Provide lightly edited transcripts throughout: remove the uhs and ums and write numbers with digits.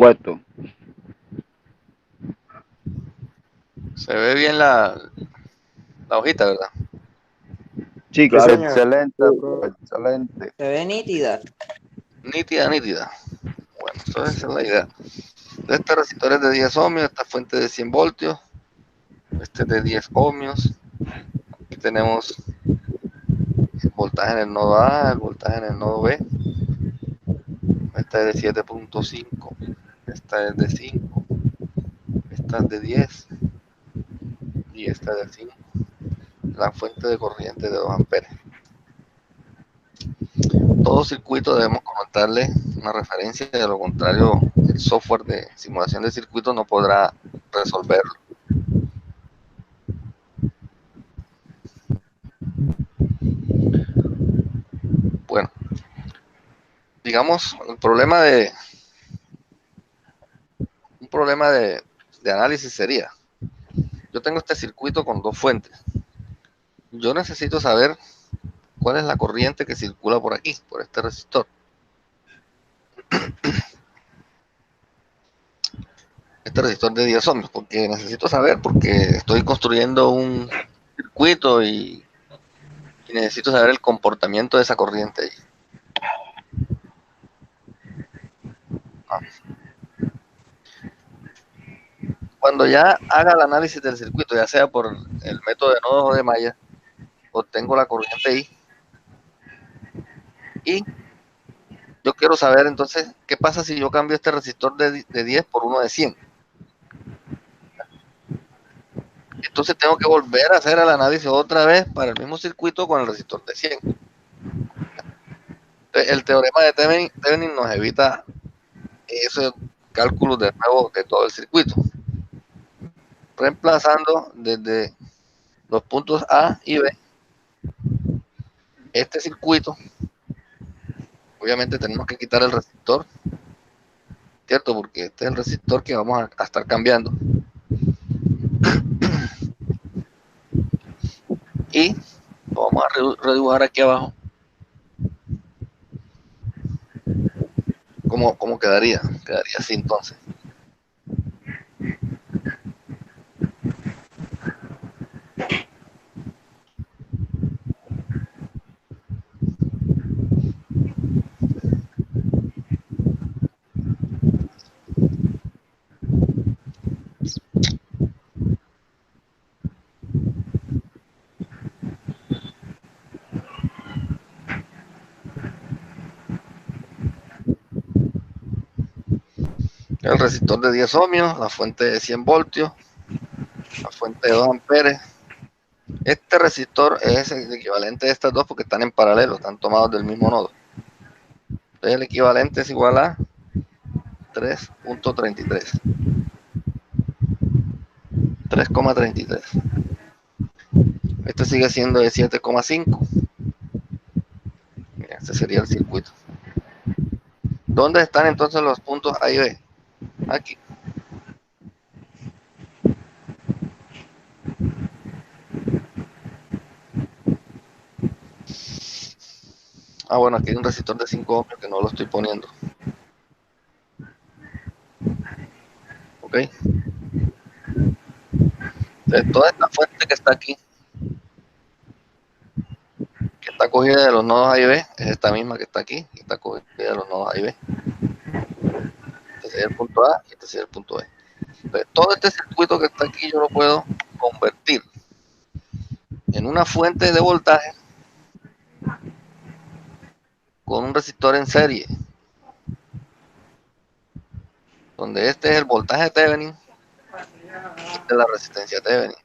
Puesto. Se ve bien la hojita, ¿verdad? Sí, Sí, claro. señor. Excelente, bro, excelente. Se ve nítida. Nítida, nítida. Bueno, esa es la idea. Este resistor es de 10 ohmios, esta fuente de 100 voltios, este es de 10 ohmios. Aquí tenemos el voltaje en el nodo A, el voltaje en el nodo B. Esta es de 7.5, esta es de 5, esta es de 10 y esta es de 5. La fuente de corriente de 2 amperes. Todo circuito debemos comentarle una referencia, de lo contrario el software de simulación de circuito no podrá resolverlo. Bueno, digamos, un problema de análisis sería, yo tengo este circuito con dos fuentes, yo necesito saber cuál es la corriente que circula por aquí, por este resistor. Este resistor de 10 ohmios, porque necesito saber, porque estoy construyendo un circuito y necesito saber el comportamiento de esa corriente ahí. Cuando ya haga el análisis del circuito, ya sea por el método de nodos o de malla, obtengo la corriente ahí y yo quiero saber entonces qué pasa si yo cambio este resistor de 10 por uno de 100. Entonces tengo que volver a hacer el análisis otra vez para el mismo circuito con el resistor de 100. Entonces, el teorema de Thevenin nos evita esos cálculos de nuevo de todo el circuito, reemplazando desde los puntos A y B este circuito. Obviamente tenemos que quitar el resistor, ¿cierto? Porque este es el resistor que vamos a estar cambiando. Y lo vamos a redibujar aquí abajo. ¿Cómo quedaría? Quedaría así entonces. El resistor de 10 ohmios, la fuente de 100 voltios, la fuente de 2 amperes. Este resistor es el equivalente de estas dos porque están en paralelo, están tomados del mismo nodo. Entonces el equivalente es igual a 3.33. 3,33. Este sigue siendo de 7,5. Este sería el circuito. ¿Dónde están entonces los puntos A y B? Aquí. Ah, bueno, aquí hay un resistor de 5 ohmios que no lo estoy poniendo. Ok. Entonces, toda esta fuente que está aquí, que está cogida de los nodos A y B, es esta misma que está aquí, que está cogida de los nodos A y B. Este sería el punto A y este sería el punto B. Entonces, todo este circuito que está aquí yo lo puedo convertir en una fuente de voltaje con un resistor en serie, donde este es el voltaje Thevenin y esta es la resistencia Thevenin.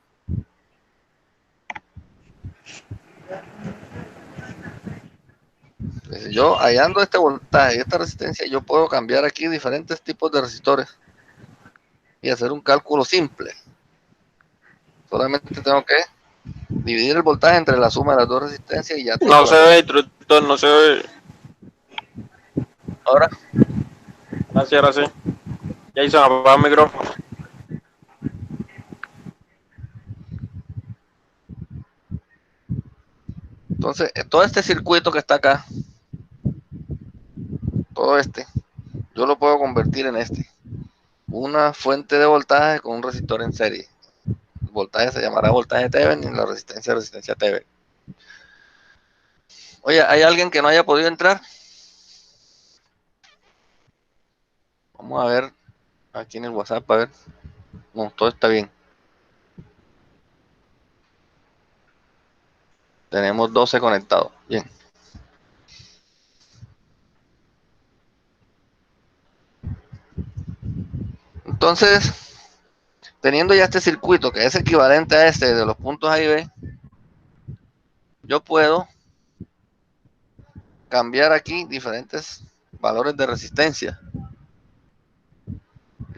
Entonces, yo hallando este voltaje y esta resistencia, yo puedo cambiar aquí diferentes tipos de resistores y hacer un cálculo simple. Solamente tengo que dividir el voltaje entre la suma de las dos resistencias y ya tengo No la se ve, corriente. instructor, no se ve. Ahora, Gracias, gracias. Jason, apaga el micrófono. entonces, todo este circuito que está acá, todo este, yo lo puedo convertir en este. una fuente de voltaje con un resistor en serie. El voltaje se llamará voltaje Thevenin y la resistencia Thevenin. Oye, ¿hay alguien que no haya podido entrar? Vamos a ver aquí en el WhatsApp, a ver. No, todo está bien. Tenemos 12 conectados. Bien. Entonces, teniendo ya este circuito que es equivalente a este de los puntos A y B, yo puedo cambiar aquí diferentes valores de resistencia.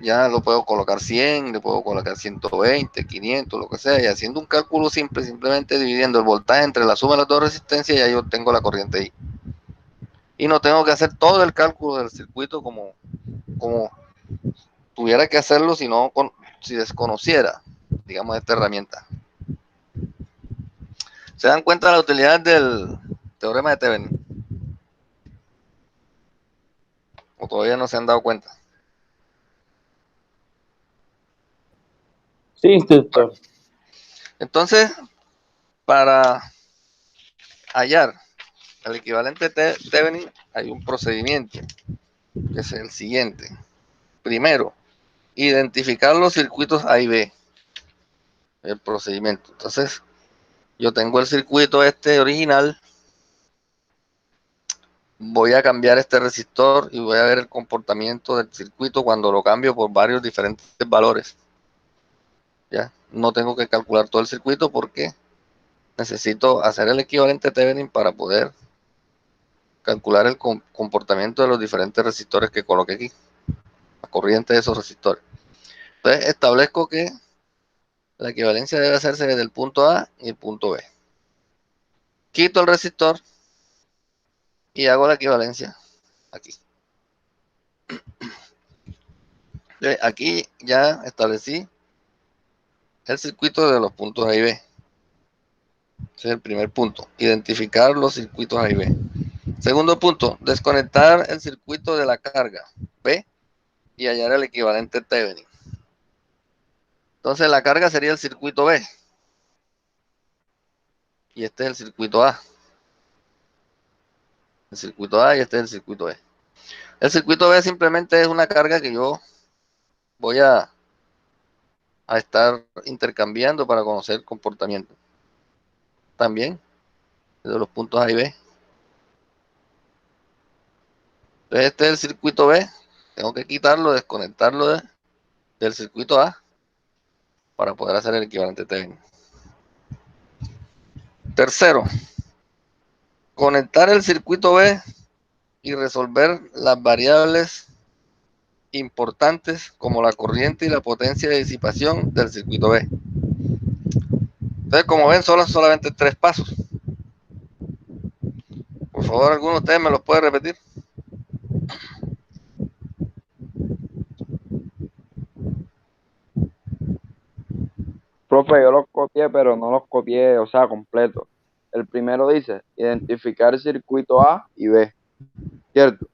Ya lo puedo colocar 100, le puedo colocar 120, 500, lo que sea, y haciendo un cálculo simple, simplemente dividiendo el voltaje entre la suma de las dos resistencias, ya yo tengo la corriente ahí. Y no tengo que hacer todo el cálculo del circuito como tuviera que hacerlo si desconociera, digamos, esta herramienta. ¿Se dan cuenta de la utilidad del teorema de Thevenin? ¿O todavía no se han dado cuenta? Sí, instructor. Entonces, para hallar el equivalente Thevenin hay un procedimiento que es el siguiente. Primero, identificar los circuitos A y B. El procedimiento. Entonces, yo tengo el circuito este original. Voy a cambiar este resistor y voy a ver el comportamiento del circuito cuando lo cambio por varios diferentes valores. Ya, no tengo que calcular todo el circuito porque necesito hacer el equivalente Thevenin para poder calcular el comportamiento de los diferentes resistores que coloqué aquí, la corriente de esos resistores. Entonces establezco que la equivalencia debe hacerse desde el punto A y el punto B. Quito el resistor y hago la equivalencia aquí. Entonces, aquí ya establecí el circuito de los puntos A y B. Ese es el primer punto, identificar los circuitos A y B. Segundo punto, desconectar el circuito de la carga B y hallar el equivalente Thevenin. Entonces la carga sería el circuito B y este es el circuito A. El circuito A y este es el circuito B. El circuito B simplemente es una carga que yo voy a estar intercambiando para conocer el comportamiento. También de los puntos A y B. Entonces este es el circuito B. Tengo que quitarlo, desconectarlo del circuito A para poder hacer el equivalente Thevenin. Tercero, conectar el circuito B y resolver las variables importantes como la corriente y la potencia de disipación del circuito B. Entonces, como ven, son solamente 3 pasos. Por favor, ¿alguno de ustedes me los puede repetir? Profe, yo los copié, pero no los copié, o sea, completo. El primero dice, identificar el circuito A y B, ¿cierto?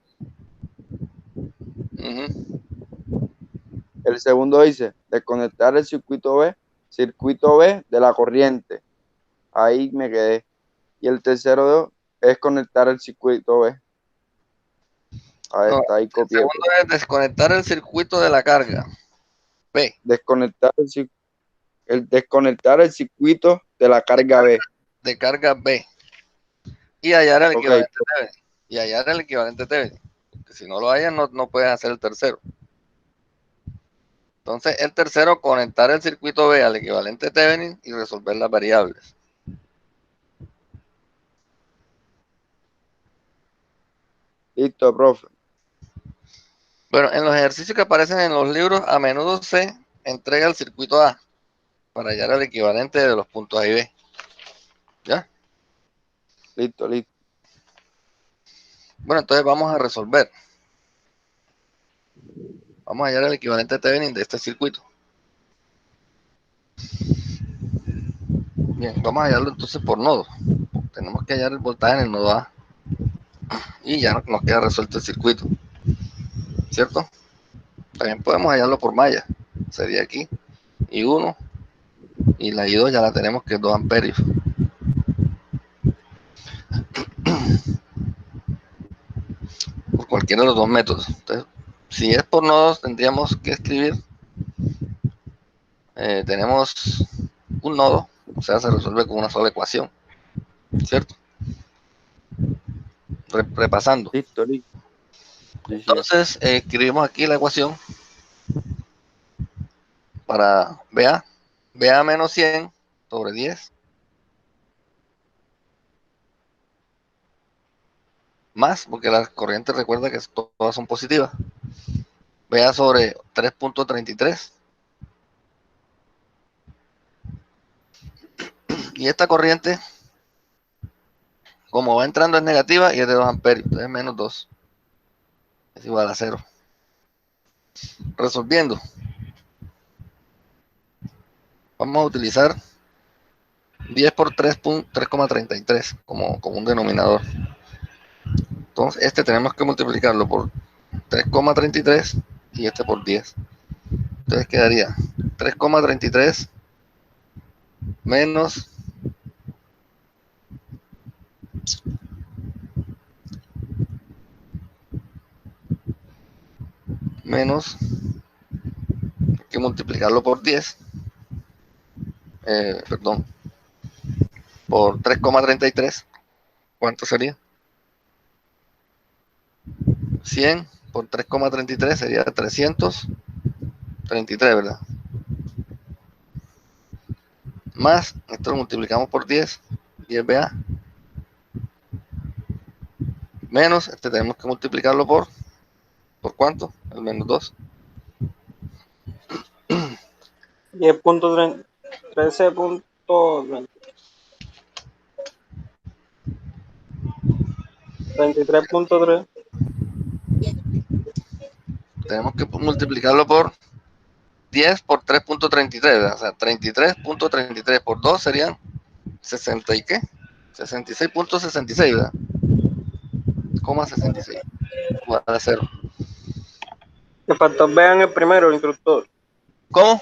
El segundo dice, desconectar el circuito B de la corriente. Ahí me quedé. Y el tercero es conectar el circuito B. Ahí No, está, ahí el copié. segundo es desconectar el circuito de la carga B, Desconectar desconectar el circuito de la carga B. de carga B, y hallar el Ok, equivalente Thevenin. Y hallar el equivalente Thevenin. Porque si no lo hallan, no puedes hacer el tercero. Entonces, el tercero, conectar el circuito B al equivalente Thevenin y resolver las variables. listo, profe. Bueno, en los ejercicios que aparecen en los libros, a menudo se entrega el circuito A para hallar el equivalente de los puntos A y B. ¿Ya? Listo. Bueno, entonces vamos a resolver. Vamos a hallar el equivalente Thevenin de este circuito. Bien, vamos a hallarlo entonces por nodo. Tenemos que hallar el voltaje en el nodo A. Y ya nos queda resuelto el circuito. ¿Cierto? También podemos hallarlo por malla. Sería aquí. I1 y la I2 ya la tenemos que es 2 amperios. Por cualquiera de los dos métodos. Entonces, si es por nodos, tendríamos que escribir, tenemos un nodo, o sea, se resuelve con una sola ecuación, ¿cierto? Repasando. Listo, listo. Sí, sí. Entonces, escribimos aquí la ecuación para BA menos 100 sobre 10 más, porque las corrientes recuerda que todas son positivas, BA sobre 3.33, y esta corriente, como va entrando, es negativa y es de 2 amperios, entonces menos 2 es igual a 0. Resolviendo, vamos a utilizar 10 por 3,33 como un denominador. Entonces, este tenemos que multiplicarlo por 3,33 y este por 10. Entonces quedaría 3,33 menos hay que multiplicarlo por 10, perdón, por 3,33. ¿Cuánto sería? 100 por 3,33 sería 333, ¿verdad? Más, esto lo multiplicamos por 10, 10BA. Menos, este tenemos que multiplicarlo ¿por cuánto? El menos 2. 33.3. Tenemos que multiplicarlo por 10 por 3.33, ¿verdad? O sea, 33.33 por 2 serían 60 y qué? 66.66, ¿verdad? 66, igual a 0. Le faltó vean el primero, instructor. ¿Cómo?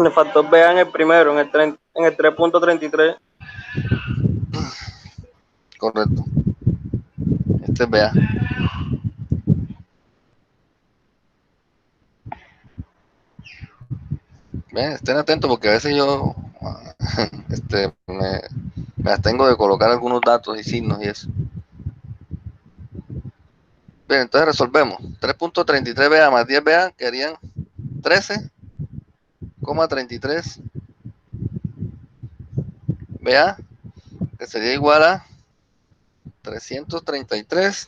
Le faltó vean el primero, en el 3.33. Correcto. Este es BA. Ven, estén atentos porque a veces yo me abstengo de colocar algunos datos y signos y eso. Bien, entonces resolvemos. 3.33 BA más 10 BA quedarían 13,33 BA, que sería igual a 333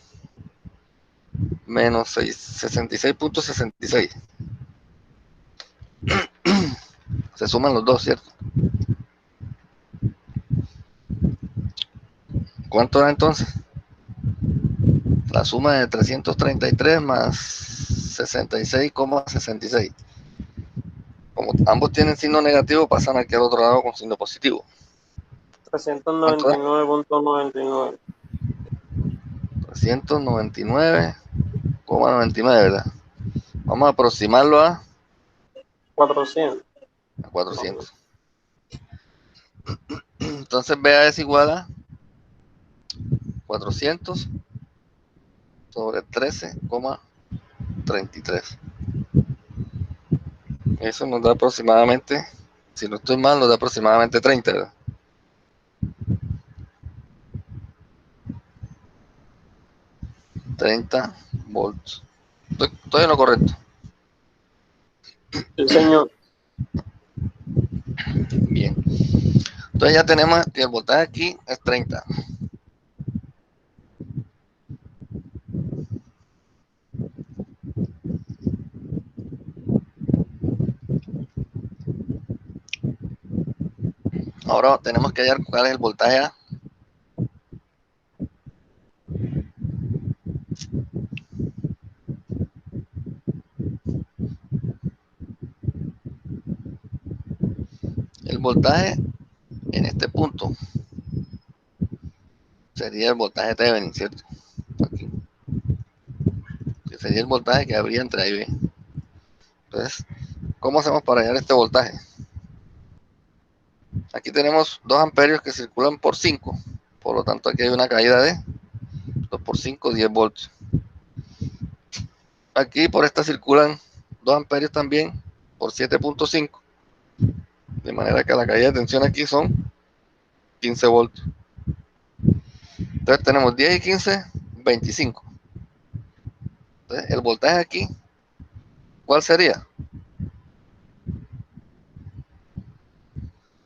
menos 66.66. Se suman los dos, ¿cierto? ¿Cuánto da entonces? La suma de 333 más 66,66. Como ambos tienen signo negativo, pasan aquí al otro lado con signo positivo. ¿Cuánto da? 399.99. 399,99, ¿verdad? Vamos a aproximarlo a 400. 400. Entonces BA es igual a 400 sobre 13,33. Eso nos da aproximadamente, si no estoy mal, nos da aproximadamente 30, ¿verdad? 30 volts. Estoy en lo correcto. Sí, señor. Bien. Entonces ya tenemos que el voltaje aquí es 30. Ahora tenemos que hallar cuál es el voltaje A. El voltaje en este punto sería el voltaje Thevenin, ¿cierto? Aquí. Que sería el voltaje que habría entre A y B. Entonces, ¿cómo hacemos para hallar este voltaje? Aquí tenemos 2 amperios que circulan por 5. Por lo tanto, aquí hay una caída de 2 por 5, 10 voltios. Aquí por esta circulan 2 amperios también por 7.5. De manera que la caída de tensión aquí son 15 voltios. Entonces tenemos 10 y 15, 25. Entonces, el voltaje aquí, ¿cuál sería?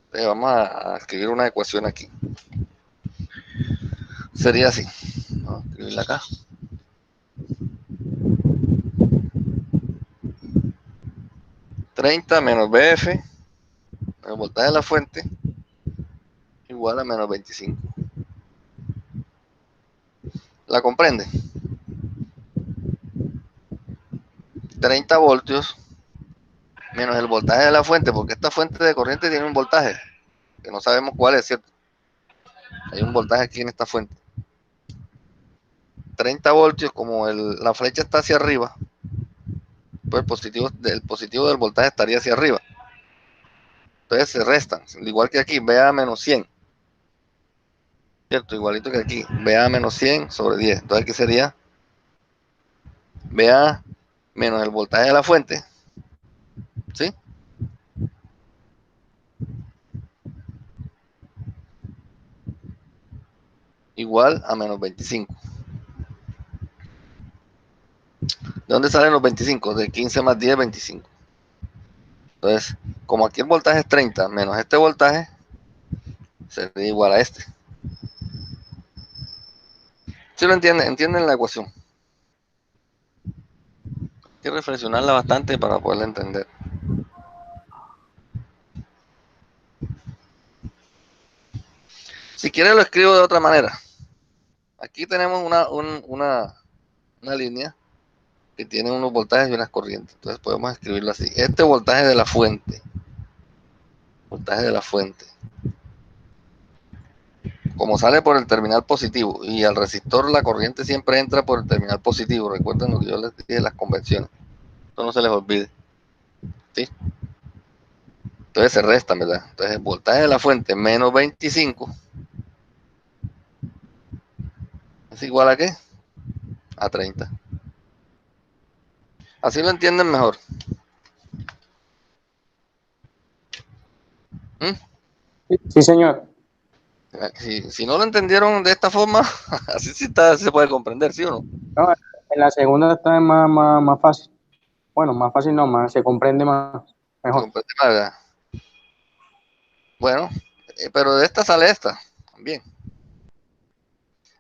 Entonces, vamos a escribir una ecuación aquí. Sería así. Vamos a escribirla acá. $30 menos BF, el voltaje de la fuente, igual a menos 25. ¿La comprende? 30 voltios menos el voltaje de la fuente, porque esta fuente de corriente tiene un voltaje, que no sabemos cuál es, ¿cierto? Hay un voltaje aquí en esta fuente. 30 voltios, como la flecha está hacia arriba, pues el positivo del voltaje estaría hacia arriba. Entonces se restan, igual que aquí, VA menos 100. ¿Cierto? Igualito que aquí, VA menos 100 sobre 10. Entonces aquí sería VA menos el voltaje de la fuente, ¿sí? Igual a menos 25. ¿De dónde salen los 25? De 15 más 10, 25. Entonces, como aquí el voltaje es 30 menos este voltaje, sería igual a este. ¿Sí lo entienden? ¿Entienden la ecuación? Hay que reflexionarla bastante para poderla entender. Si quieren lo escribo de otra manera. Aquí tenemos una línea que tiene unos voltajes y unas corrientes. Entonces podemos escribirlo así. Este voltaje de la fuente. Voltaje de la fuente. Como sale por el terminal positivo y al resistor la corriente siempre entra por el terminal positivo. Recuerden lo que yo les dije de las convenciones. Esto no se les olvide. ¿Sí? Entonces se restan, ¿verdad? Entonces el voltaje de la fuente menos 25 es igual a ¿qué? A 30. Así lo entienden mejor. ¿Mm? Sí, señor. Si no lo entendieron de esta forma, así sí se puede comprender, ¿sí o no? No, en la segunda está más fácil. Bueno, más fácil no, más se comprende más Se mejor. comprende más, ¿verdad? Bueno, pero de esta sale esta también.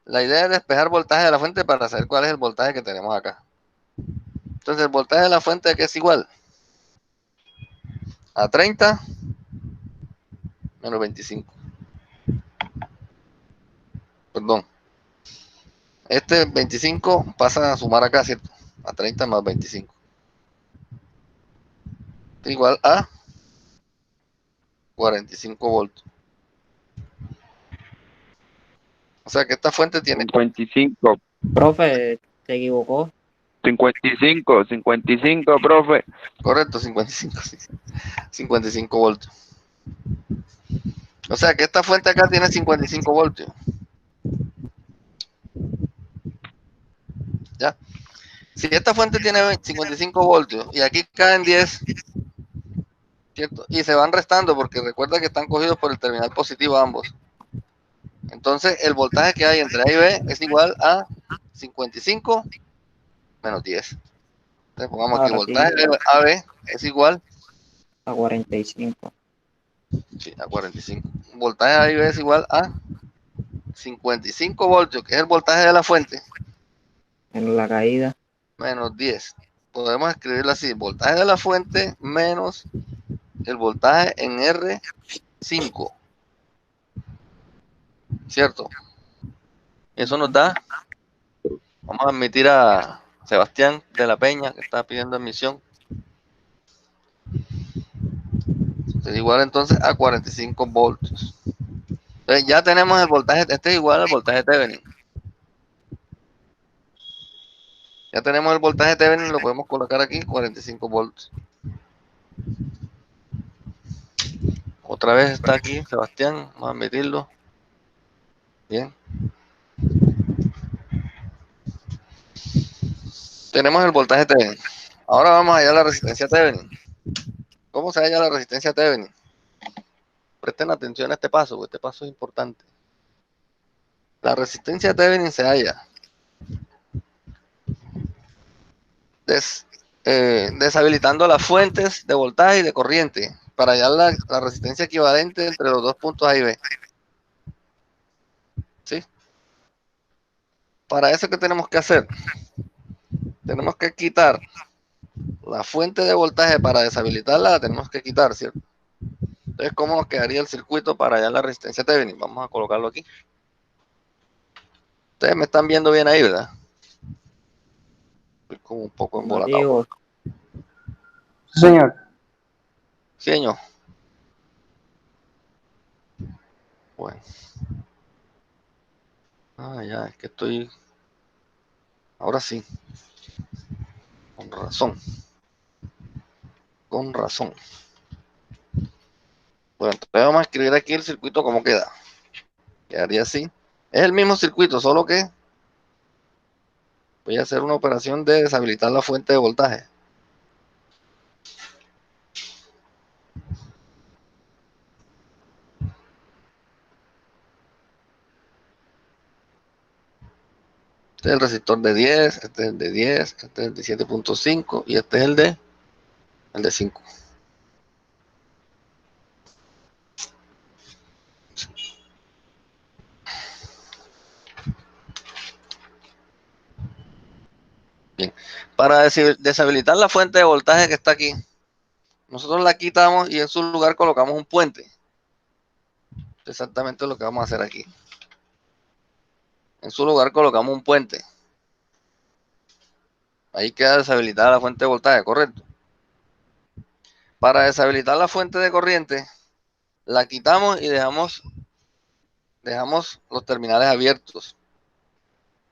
La idea es despejar voltaje de la fuente para saber cuál es el voltaje que tenemos acá. Entonces el voltaje de la fuente aquí es igual a 30 menos 25. Perdón. Este 25 pasa a sumar acá, ¿cierto? A 30 más 25. Igual a 45 voltios. O sea que esta fuente tiene 55, Profe, se equivocó. 55, profe. correcto, 55, sí, 55 voltios. O sea que esta fuente acá tiene 55 voltios. ¿Ya? Si esta fuente tiene 55 voltios y aquí caen 10, ¿cierto? Y se van restando porque recuerda que están cogidos por el terminal positivo ambos. Entonces el voltaje que hay entre A y B es igual a 55 menos 10. Entonces pongamos aquí Ahora voltaje sí, de AB es igual a 45. sí, a 45. Voltaje de A y B es igual a 55 voltios, que es el voltaje de la fuente, En la caída, menos 10. Podemos escribirlo así, voltaje de la fuente menos el voltaje en R5. ¿Cierto? Eso nos da, vamos a admitir a Sebastián de la Peña, que está pidiendo admisión. Es igual entonces a 45 voltios. Entonces ya tenemos el voltaje, este es igual al voltaje Thevenin. Ya tenemos el voltaje Thevenin, lo podemos colocar aquí, 45 voltios. Otra vez está aquí Sebastián, vamos a admitirlo. Bien. Tenemos el voltaje Thevenin. Ahora vamos a hallar la resistencia Thevenin. ¿Cómo se halla la resistencia Thevenin? Presten atención a este paso, porque este paso es importante. La resistencia Thevenin se halla deshabilitando las fuentes de voltaje y de corriente para hallar la resistencia equivalente entre los dos puntos A y B. ¿Sí? Para eso, ¿qué tenemos que hacer? Tenemos que quitar la fuente de voltaje para deshabilitarla, la tenemos que quitar, ¿cierto? Entonces, ¿cómo nos quedaría el circuito para hallar la resistencia Thevenin? Vamos a colocarlo aquí. Ustedes me están viendo bien ahí, ¿verdad? Estoy como un poco embolatado. Negativo. Sí, señor. Sí, señor. Bueno. Ah, ya, es que estoy... Ahora sí. Con razón. Con razón. Bueno, entonces vamos a escribir aquí el circuito como queda. Quedaría así. Es el mismo circuito, solo que voy a hacer una operación de deshabilitar la fuente de voltaje. Este es el resistor de 10, este es el de 10, este es el de 7.5 y este es el de 5. Bien, para deshabilitar la fuente de voltaje que está aquí, nosotros la quitamos y en su lugar colocamos un puente. Exactamente lo que vamos a hacer aquí. En su lugar colocamos un puente. Ahí queda deshabilitada la fuente de voltaje, correcto. Para deshabilitar la fuente de corriente, la quitamos y dejamos los terminales abiertos.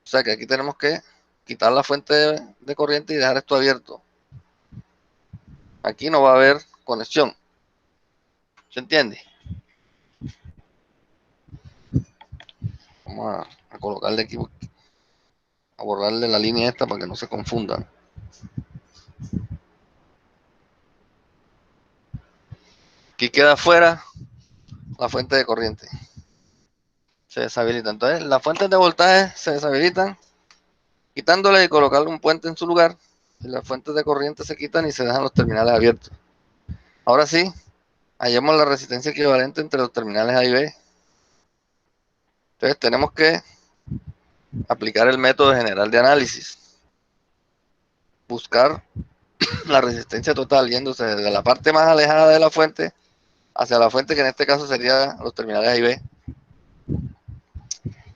O sea que aquí tenemos que quitar la fuente de corriente y dejar esto abierto. Aquí no va a haber conexión. ¿Se entiende? Vamos a colocarle aquí, a borrarle la línea esta para que no se confundan. Aquí queda afuera la fuente de corriente. Se deshabilita. Entonces, las fuentes de voltaje se deshabilitan quitándole y colocarle un puente en su lugar. Y las fuentes de corriente se quitan y se dejan los terminales abiertos. Ahora sí, hallamos la resistencia equivalente entre los terminales A y B. Entonces, tenemos que aplicar el método general de análisis. Buscar la resistencia total yéndose desde la parte más alejada de la fuente hacia la fuente, que en este caso sería los terminales A y B.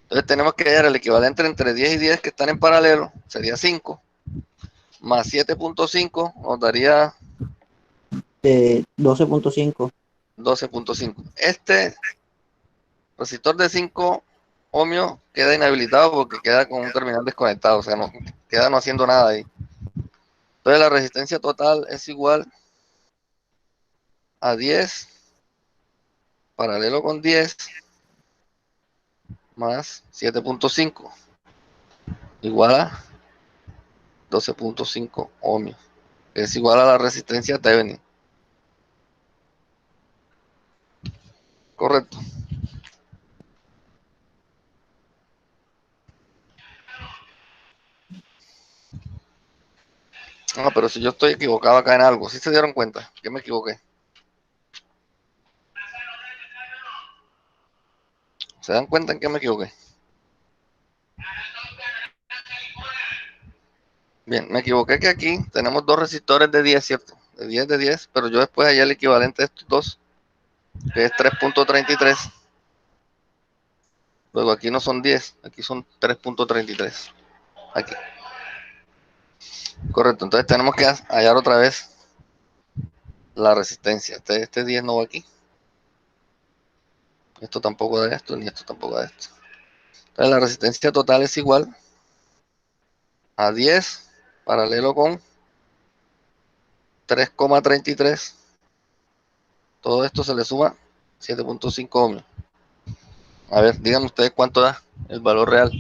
Entonces tenemos que hallar el equivalente entre 10 y 10 que están en paralelo, sería 5, más 7.5 nos daría 12.5. 12.5. Este resistor de 5 ohmios queda inhabilitado porque queda con un terminal desconectado, o sea, no queda no haciendo nada ahí. Entonces la resistencia total es igual a 10 paralelo con 10 más 7.5 igual a 12.5 ohmios, que es igual a la resistencia Thevenin. Correcto. No, pero si yo estoy equivocado acá en algo, ¿sí se dieron cuenta que me equivoqué? ¿Se dan cuenta en qué me equivoqué? Bien, me equivoqué que aquí tenemos dos resistores de 10, ¿cierto? De 10, pero yo después hallé el equivalente de estos dos, que es 3.33. Luego aquí no son 10, aquí son 3.33. Aquí. Correcto, entonces tenemos que hallar otra vez la resistencia. Este 10 no va aquí. Esto tampoco de esto, ni esto tampoco de esto. Entonces la resistencia total es igual a 10 paralelo con 3,33. Todo esto se le suma 7.5 ohmios. A ver, díganme ustedes cuánto da el valor real.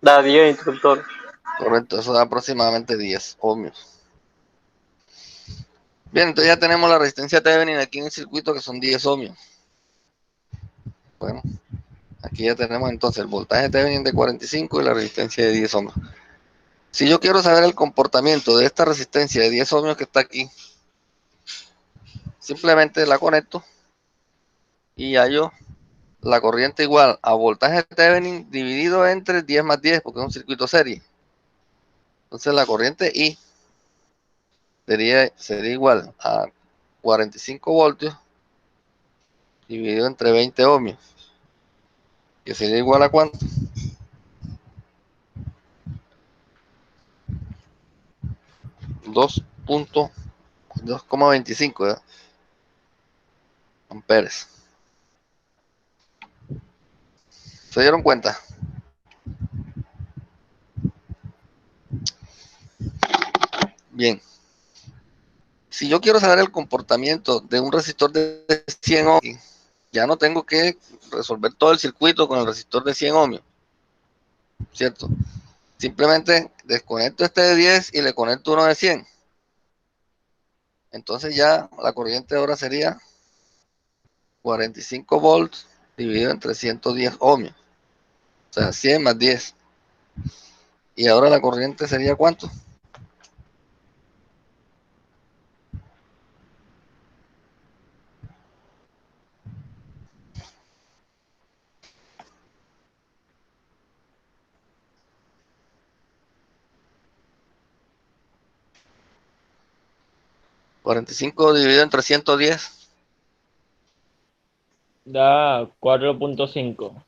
Da 10, instructor. Correcto, eso da aproximadamente 10 ohmios. Bien, entonces ya tenemos la resistencia Thevenin aquí en el circuito, que son 10 ohmios. Bueno, aquí ya tenemos entonces el voltaje Thevenin de 45 y la resistencia de 10 ohmios. Si yo quiero saber el comportamiento de esta resistencia de 10 ohmios que está aquí, simplemente la conecto y hallo la corriente igual a voltaje Thevenin dividido entre 10 más 10, porque es un circuito serie. Entonces la corriente I sería igual a 45 voltios dividido entre 20 ohmios, que sería igual a ¿cuánto? 2.25 amperes. ¿Se dieron cuenta? Bien. Si yo quiero saber el comportamiento de un resistor de 100 ohmios, ya no tengo que resolver todo el circuito con el resistor de 100 ohmios, ¿cierto? Simplemente desconecto este de 10 y le conecto uno de 100. Entonces ya la corriente ahora sería 45 volts dividido entre 110 ohmios. O sea, 100 más 10. Y ahora la corriente sería ¿cuánto? ¿45 dividido entre 110? Da 4.5.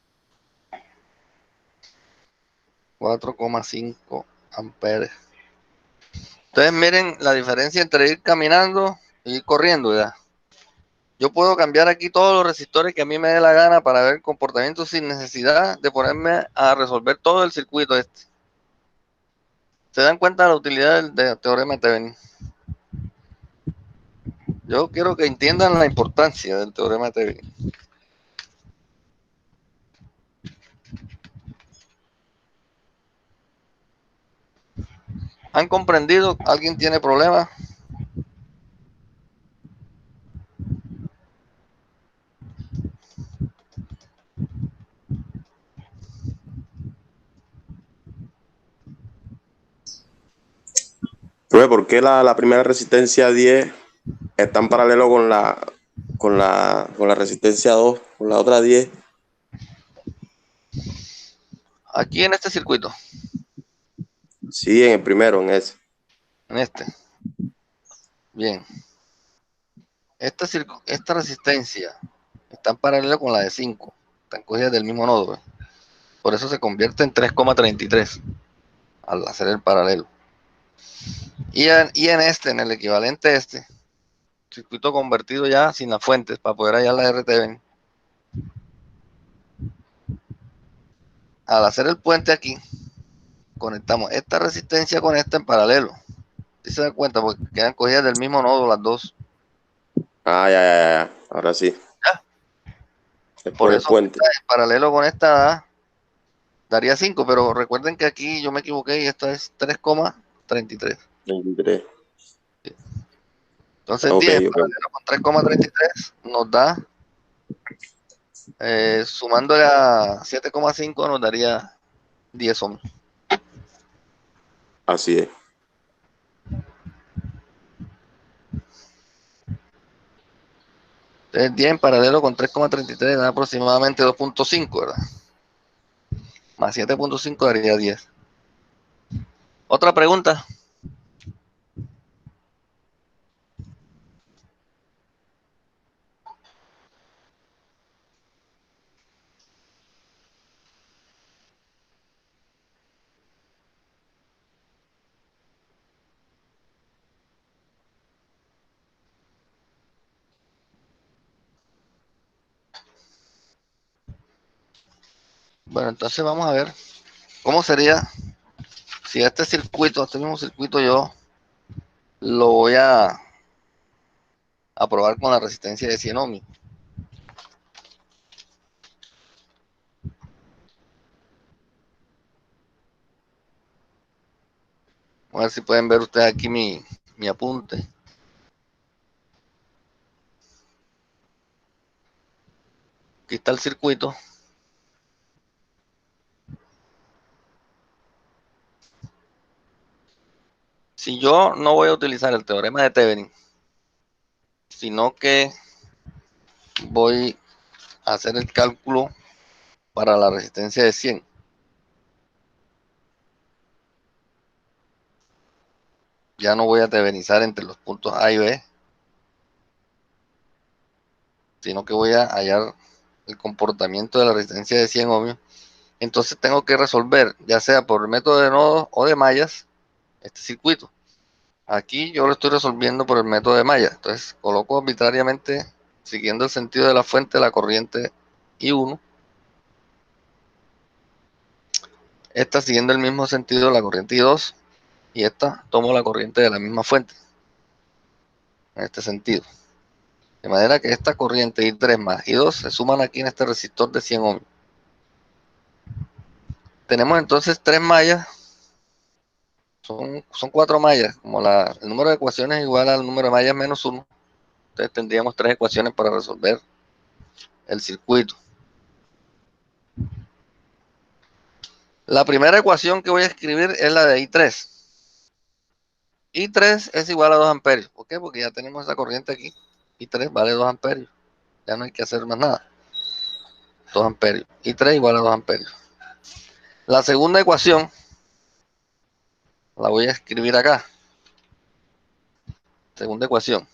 4,5 amperes. Entonces miren la diferencia entre ir caminando y ir corriendo, ¿verdad? Yo puedo cambiar aquí todos los resistores que a mí me dé la gana para ver el comportamiento sin necesidad de ponerme a resolver todo el circuito este. ¿Se dan cuenta de la utilidad del teorema de Thevenin? Yo quiero que entiendan la importancia del teorema de Thevenin. ¿Han comprendido? ¿Alguien tiene problemas? Profe, ¿por qué la primera resistencia 10 está en paralelo con la resistencia 2, con la otra 10? Aquí en este circuito, Sí, en el primero, en ese. en este. Bien. Esta resistencia está en paralelo con la de 5. Están cogidas del mismo nodo. Por eso se convierte en 3,33 al hacer el paralelo. Y en este, en el equivalente este, circuito convertido ya sin las fuentes para poder hallar la RTV. Al hacer el puente aquí, conectamos esta resistencia con esta en paralelo. ¿Sí se dan cuenta? Porque quedan cogidas del mismo nodo las dos. Ah, ya. Ahora sí. ¿Ya? Es Por por el eso puente. en paralelo con esta daría 5, pero recuerden que aquí yo me equivoqué y esta es 3,33. 23. Entonces Ok, 10 ok. paralelo con 3,33 nos da, sumándole a 7,5 nos daría 10 ohms. Así es. Entonces 10 en paralelo con 3,33 da aproximadamente 2.5, ¿verdad? Más 7.5 daría 10. Otra pregunta. Bueno, entonces vamos a ver ¿Cómo sería si este circuito, este mismo circuito yo lo voy a probar con la resistencia de 100 ohmios? A ver si pueden ver ustedes aquí mi apunte. Aquí está el circuito. Si yo no voy a utilizar el teorema de Thevenin, sino que voy a hacer el cálculo para la resistencia de 100. Ya no voy a tevenizar entre los puntos A y B, sino que voy a hallar el comportamiento de la resistencia de 100 ohmios. Entonces tengo que resolver, ya sea por el método de nodos o de mallas, este circuito. Aquí yo lo estoy resolviendo por el método de mallas. Entonces coloco arbitrariamente, siguiendo el sentido de la fuente, la corriente I1. Esta siguiendo el mismo sentido de la corriente I2. Y esta tomo la corriente de la misma fuente. En este sentido. De manera que esta corriente I3 más I2 se suman aquí en este resistor de 100 ohmios. Tenemos entonces tres mallas. Son 4 mallas. Como el número de ecuaciones es igual al número de mallas menos 1. Entonces tendríamos 3 ecuaciones para resolver el circuito. La primera ecuación que voy a escribir es la de I3. I3 es igual a 2 amperios. ¿Por qué? Porque ya tenemos esa corriente aquí. I3 vale 2 amperios. Ya no hay que hacer más nada. 2 amperios. I3 igual a 2 amperios. La segunda ecuación la voy a escribir acá. Segunda ecuación.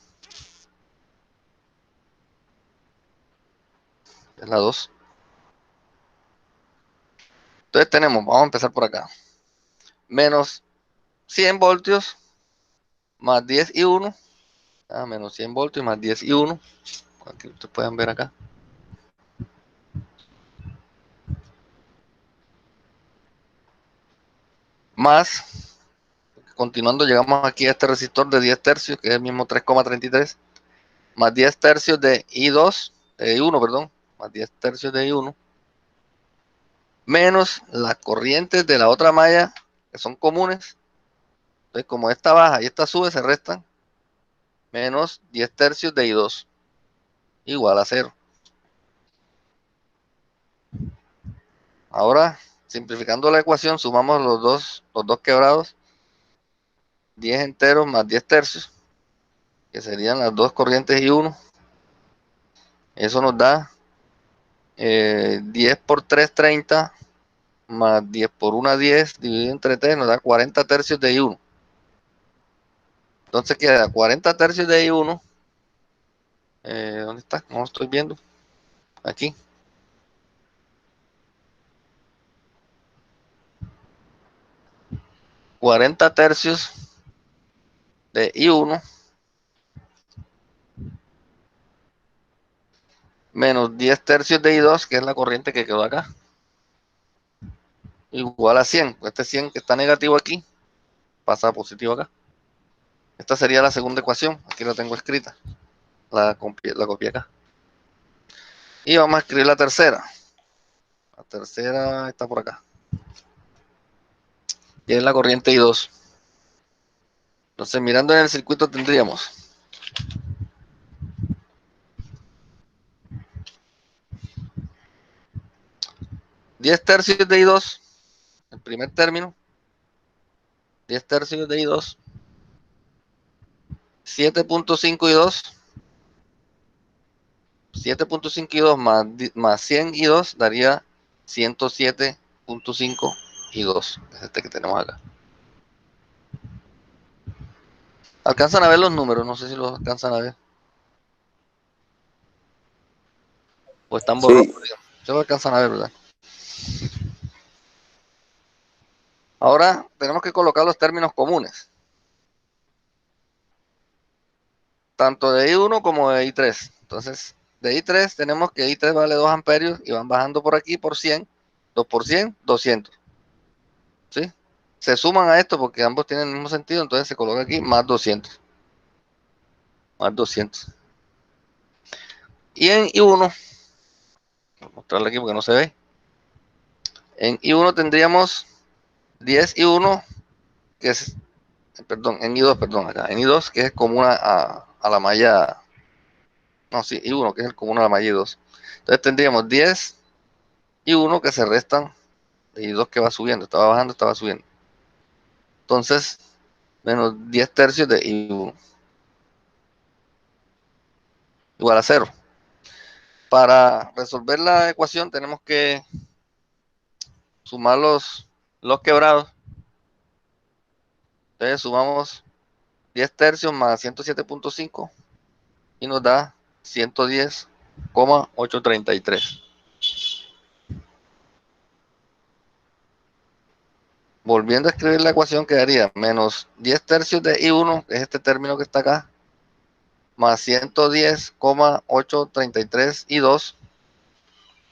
Es la 2. Entonces tenemos, vamos a empezar por acá. Menos 100 voltios más 10 y 1. Menos 100 voltios más 10 y 1. Aquí ustedes pueden ver acá. Más, continuando llegamos aquí a este resistor de 10 tercios, que es el mismo 3,33. Más 10 tercios de I2, de I1, perdón. Más 10 tercios de I1. Menos las corrientes de la otra malla, que son comunes. Entonces, como esta baja y esta sube, se restan. Menos 10 tercios de I2. Igual a 0. Ahora, simplificando la ecuación, sumamos los dos quebrados. 10 enteros más 10 tercios, que serían las dos corrientes I1. Eso nos da 10 por 3, 30, más 10 por 1, 10, dividido entre 3, nos da 40 tercios de I1. Entonces queda 40 tercios de I1. ¿Dónde está? No lo estoy viendo. Aquí. $40 tercios de I1 menos 10 tercios de I2, que es la corriente que quedó acá, igual a 100. Este 100 que está negativo aquí pasa a positivo acá. Esta sería la segunda ecuación. Aquí la tengo escrita. La copié acá. Y vamos a escribir la tercera. La tercera está por acá. Y es la corriente I2. Entonces, mirando en el circuito tendríamos $10 tercios de I2, el primer término. 10 tercios de I2. 7.5 I2. 7.5 I2 más 100 I2 daría 107.5 I2. Es este que tenemos acá. Alcanzan a ver los números, no sé si los alcanzan a ver. O están borrosos. Sí, Se lo alcanzan a ver, ¿verdad? Ahora tenemos que colocar los términos comunes. Tanto de I1 como de I3. Entonces, de I3 tenemos que I3 vale 2 amperios y van bajando por aquí por 100. 2 por 100, 200. se suman a esto porque ambos tienen el mismo sentido, entonces se coloca aquí más 200. Más 200. Y en I1, voy a mostrarle aquí porque no se ve. En I1 tendríamos 10 I1, que es, perdón, en I2, perdón, acá, en I2, que es común a la malla, no, sí, I1, que es el común a la malla I2. Entonces tendríamos 10 I1 que se restan de I2 que va subiendo, estaba bajando, estaba subiendo. Entonces, menos 10 tercios de I1, igual a 0. Para resolver la ecuación tenemos que sumar los quebrados. Entonces sumamos 10 tercios más 107.5 y nos da 110,833. Volviendo a escribir la ecuación quedaría menos 10 tercios de I1, que es este término que está acá, más 110,833 I2,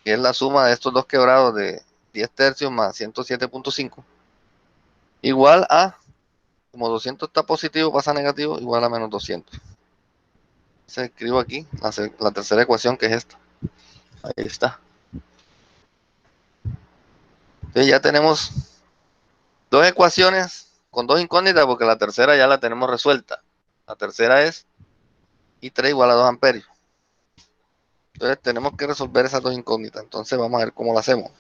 que es la suma de estos dos quebrados de 10 tercios más 107.5, igual a, como 200 está positivo, pasa a negativo, igual a menos 200. Se escribo aquí la tercera ecuación, que es esta. Ahí está. Entonces ya tenemos dos ecuaciones con dos incógnitas, porque la tercera ya la tenemos resuelta. La tercera es I3 igual a 2 amperios. Entonces tenemos que resolver esas dos incógnitas. Entonces vamos a ver cómo lo hacemos.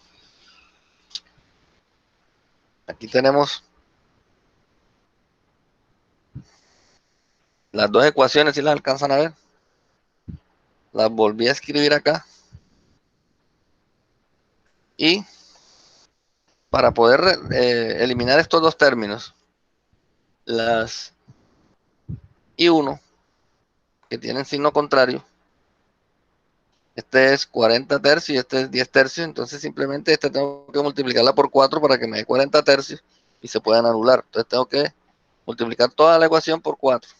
Aquí tenemos las dos ecuaciones, si las alcanzan a ver. Las volví a escribir acá. Y para poder eliminar estos dos términos, las I1, que tienen signo contrario, este es 40 tercios y este es 10 tercios, entonces simplemente este tengo que multiplicarla por 4 para que me dé 40 tercios y se puedan anular. Entonces tengo que multiplicar toda la ecuación por 4.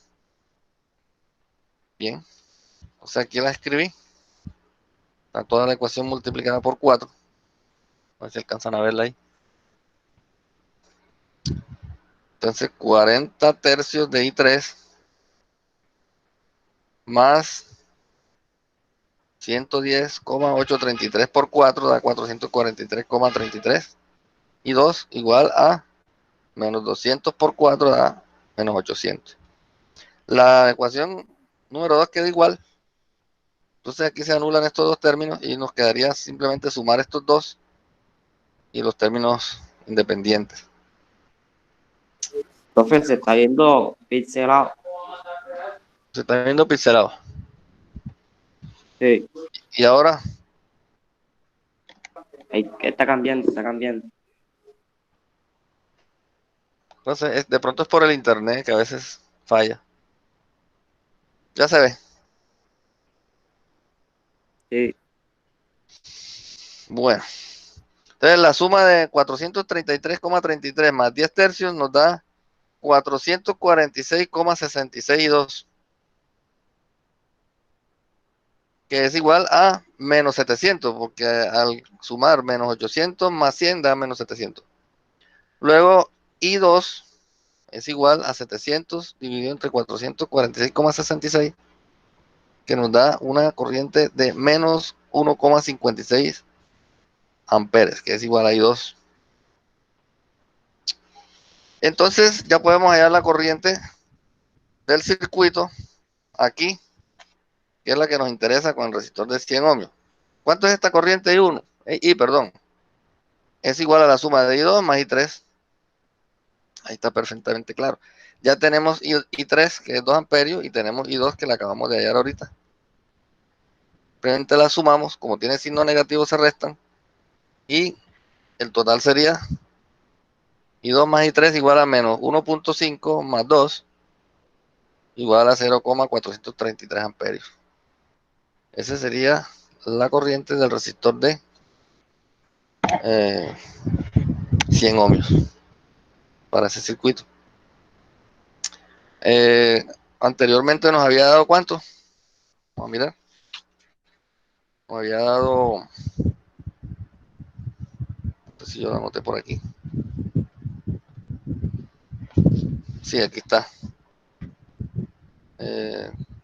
Bien, o sea, aquí la escribí. Está toda la ecuación multiplicada por 4. A ver si alcanzan a verla ahí. Entonces 40 tercios de I3 más 110,833 por 4 da 443,33. Y 2 igual a menos 200 por 4 da menos 800. La ecuación número 2 queda igual. Entonces aquí se anulan estos dos términos y nos quedaría simplemente sumar estos dos y los términos independientes. Profe, se está viendo pixelado. Se está viendo pixelado. Sí, Y ahora, ahí está cambiando, está cambiando. entonces, de pronto es por el internet que a veces falla. Ya se ve. Sí, Bueno. Entonces la suma de 433,33 más 10 tercios nos da 446,66, que es igual a menos 700, porque al sumar menos 800 más 100 da menos 700. Luego I2 es igual a 700 dividido entre 446,66, que nos da una corriente de menos 1,56 amperes, que es igual a I2. Entonces ya podemos hallar la corriente del circuito aquí, que es la que nos interesa con el resistor de 100 ohmios. ¿Cuánto es esta corriente I1? Perdón. Es igual a la suma de I2 más I3. Ahí está perfectamente claro. Ya tenemos I3, que es 2 amperios, y tenemos I2, que la acabamos de hallar ahorita. Simplemente la sumamos, como tiene signo negativo se restan, y el total sería I2 más I3 igual a menos 1.5 más 2, igual a 0,433 amperios. Esa sería la corriente del resistor de 100 ohmios para ese circuito. Anteriormente nos había dado ¿cuánto? Vamos a mirar. Nos había dado, no sé si yo lo anoté por aquí. Sí, aquí está.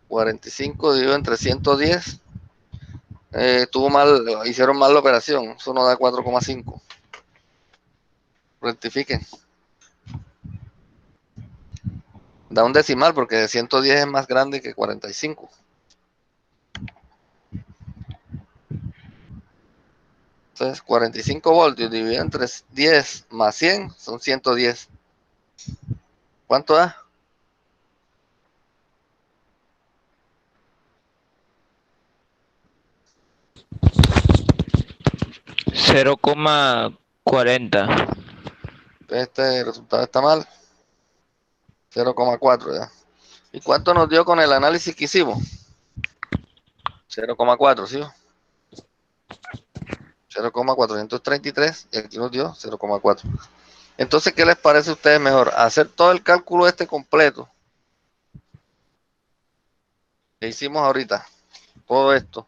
45 dividido entre 110. Hicieron mal la operación. Eso no da 4,5. Rectifiquen. Da un decimal porque 110 es más grande que 45. Entonces, 45 voltios dividido entre 10 más 100 son 110. ¿Cuánto da? 0,40. Este resultado está mal. 0,4 ya. ¿Y cuánto nos dio con el análisis que hicimos? 0,4, ¿sí? 0,433 y aquí nos dio 0,4. Entonces, ¿qué les parece a ustedes mejor? Hacer todo el cálculo este completo que hicimos ahorita, todo esto,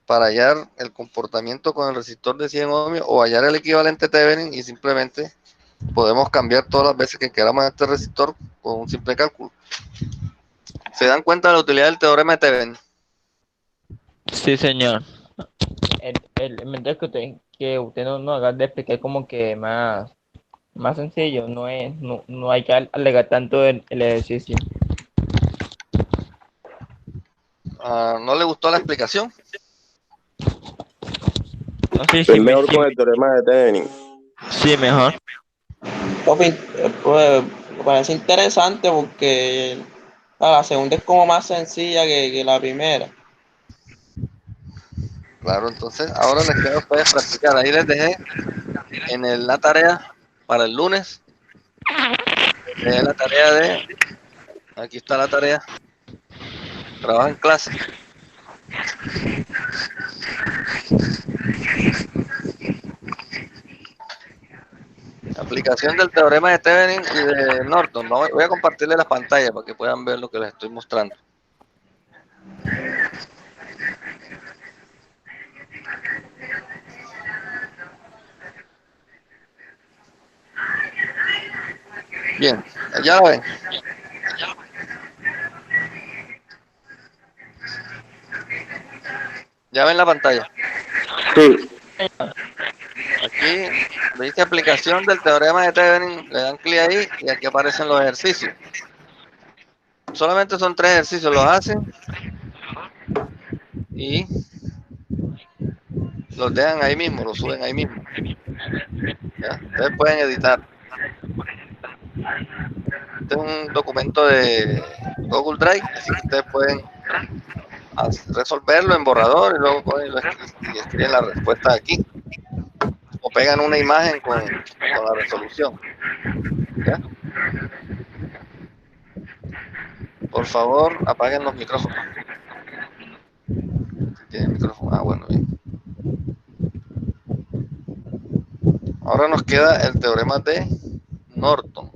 para hallar el comportamiento con el resistor de 100 ohmios o hallar el equivalente Thevenin y simplemente podemos cambiar todas las veces que queramos este resistor con un simple cálculo. ¿Se dan cuenta de la utilidad del teorema de Thevenin? Sí, señor. El elemento que usted no haga de explicar como que más sencillo, no hay que alegar tanto el ejercicio. ¿No le gustó la explicación? No sé Es si mejor con el teorema de Thevenin. sí, mejor. Papi, pues, me parece interesante porque la segunda es como más sencilla que la primera. Claro, entonces ahora les queda a ustedes practicar. Ahí les dejé en la tarea para el lunes. Les dejé la tarea aquí está la tarea. Trabajo en clase. Aplicación del teorema de Thevenin y de Norton. Voy a compartirle la pantalla para que puedan ver lo que les estoy mostrando. Bien, ya la ven. Ya ven la pantalla. Sí. Aquí dice aplicación del teorema de Thevenin, le dan clic ahí y aquí aparecen los ejercicios. Solamente son 3 ejercicios, los hacen y los dejan ahí mismo, los suben ahí mismo. ¿Ya? Ustedes pueden editar. Este es un documento de Google Drive, así que ustedes pueden resolverlo en borrador y luego y escriben la respuesta aquí. O pegan una imagen con la resolución. ¿Ya? Por favor, apaguen los micrófonos. ¿Tienen micrófono? Ah, bueno, bien. Ahora nos queda el teorema de Norton.